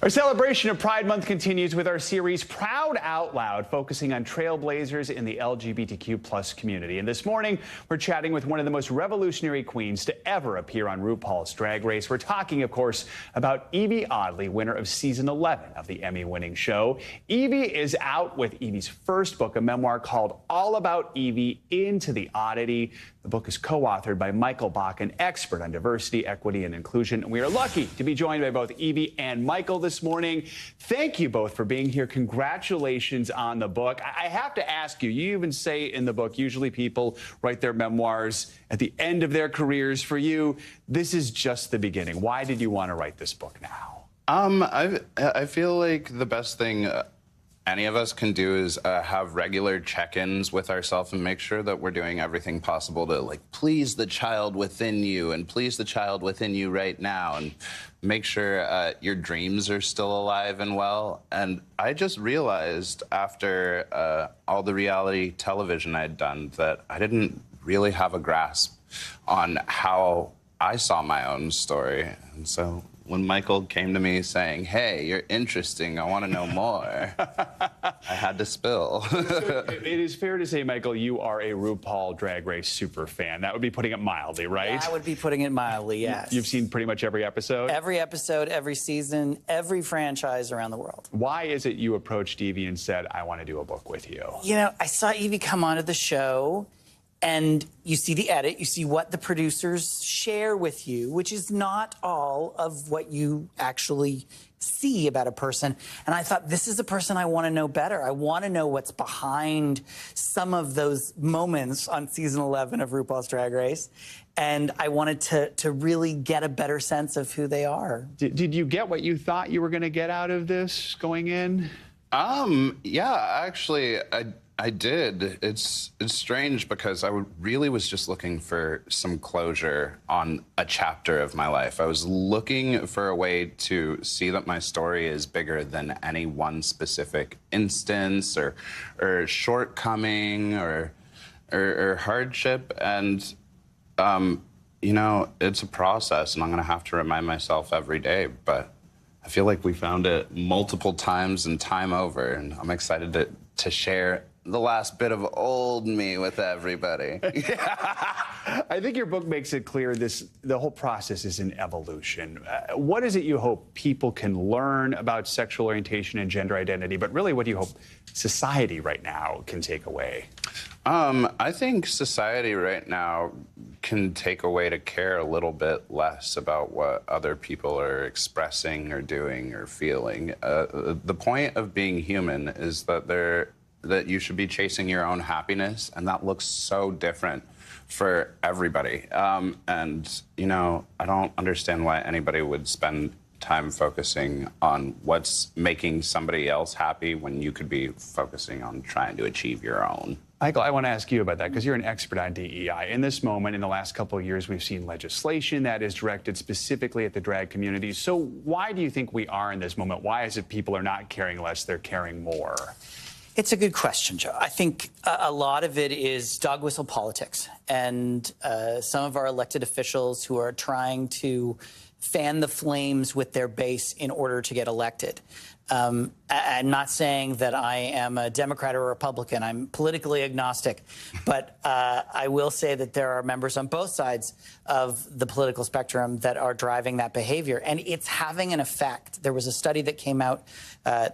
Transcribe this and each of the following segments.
Our celebration of Pride Month continues with our series Proud Out Loud, focusing on trailblazers in the LGBTQ+ community. And this morning, we're chatting with one of the most revolutionary queens to ever appear on RuPaul's Drag Race. We're talking, of course, about Yvie Oddly, winner of season 11 of the Emmy-winning show. Yvie is out with Yvie's first book, a memoir called About Yvie, Into the Oddity. The book is co-authored by Michael Bach, an expert on diversity, equity, and inclusion. And we are lucky to be joined by both Yvie and Michael this morning. Thank you both for being here. Congratulations on the book. I have to ask you, you even say in the book, usually people write their memoirs at the end of their careers. For you, this is just the beginning. Why did you want to write this book now? I feel like the best thing any of us can do is have regular check-ins with ourselves and make sure that we're doing everything possible to, like, please the child within you and please the child within you right now, and make sure your dreams are still alive and well. And I just realized after all the reality television I'd done that I didn't really have a grasp on how I saw my own story. And so when Michael came to me saying, hey, you're interesting, I want to know more, I had to spill. So it is fair to say, Michael, you are a RuPaul Drag Race super fan. That would be putting it mildly, right? Yeah, I would be putting it mildly, yes. You've seen pretty much every episode? Every episode, every season, every franchise around the world. Why is it you approached Yvie and said, I want to do a book with you? You know, I saw Yvie come onto the show, and you see the edit, you see what the producers share with you, which is not all of what you actually see about a person. And I thought, this is a person I want to know better. I want to know what's behind some of those moments on season 11 of RuPaul's Drag Race. And I wanted to really get a better sense of who they are. Did you get what you thought you were going to get out of this going in? Yeah, actually, I did. It's strange because I really was just looking for some closure on a chapter of my life. I was looking for a way to see that my story is bigger than any one specific instance or shortcoming or hardship. And, you know, it's a process, and I'm going to have to remind myself every day. But I feel like we found it multiple times and time over, and I'm excited to share the last bit of old me with everybody. I think your book makes it clear the whole process is an evolution. What is it you hope people can learn about sexual orientation and gender identity, but really what do you hope society right now can take away? I think society right now can take away to care a little bit less about what other people are expressing or doing or feeling. The point of being human is that you should be chasing your own happiness, and that looks so different for everybody. And, you know, I don't understand why anybody would spend time focusing on what's making somebody else happy when you could be focusing on trying to achieve your own. Michael, I want to ask you about that because you're an expert on DEI. In this moment, in the last couple of years, we've seen legislation that is directed specifically at the drag community. So why do you think we are in this moment? Why is it people are not caring less, they're caring more? It's a good question, Joe. I think a lot of it is dog whistle politics, and some of our elected officials who are trying to fan the flames with their base in order to get elected. I'm not saying that I am a Democrat or a Republican. I'm politically agnostic. But I will say that there are members on both sides of the political spectrum that are driving that behavior. And it's having an effect. There was a study that came out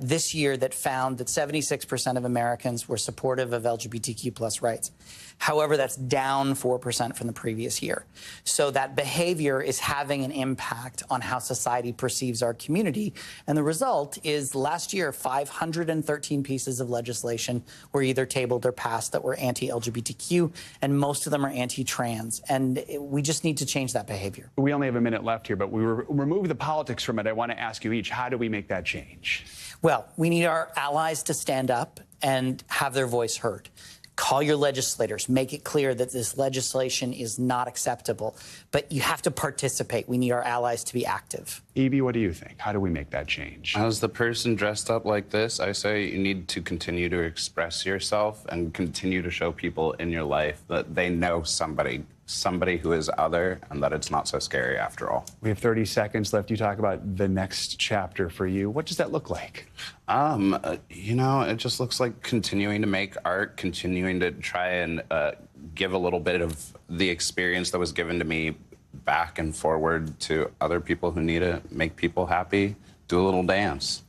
this year that found that 76% of Americans were supportive of LGBTQ+ rights. However, that's down 4% from the previous year. So that behavior is having an impact on how society perceives our community. And the result is last year, 513 pieces of legislation were either tabled or passed that were anti-LGBTQ, and most of them are anti-trans. And we just need to change that behavior. We only have a minute left here, but we remove the politics from it. I want to ask you each, how do we make that change? Well, we need our allies to stand up and have their voice heard. Call your legislators. Make it clear that this legislation is not acceptable. But you have to participate. We need our allies to be active. Yvie, what do you think? How do we make that change? As the person dressed up like this, I say you need to continue to express yourself and continue to show people in your life that they know somebody somebody who is other and that it's not so scary after all. We have 30 seconds left. You talk about the next chapter for you. What does that look like? You know, it just looks like continuing to make art, continuing to try and give a little bit of the experience that was given to me back and forward to other people who need it, make people happy, do a little dance.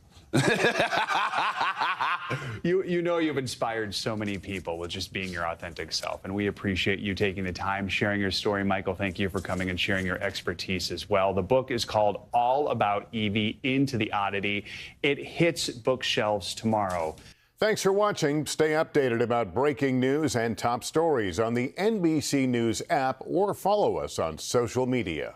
You know you've inspired so many people with just being your authentic self, and we appreciate you taking the time, sharing your story. Michael, thank you for coming and sharing your expertise as well. The book is called All About Yvie, Into the Oddity. It hits bookshelves tomorrow. Thanks for watching. Stay updated about breaking news and top stories on the NBC News app or follow us on social media.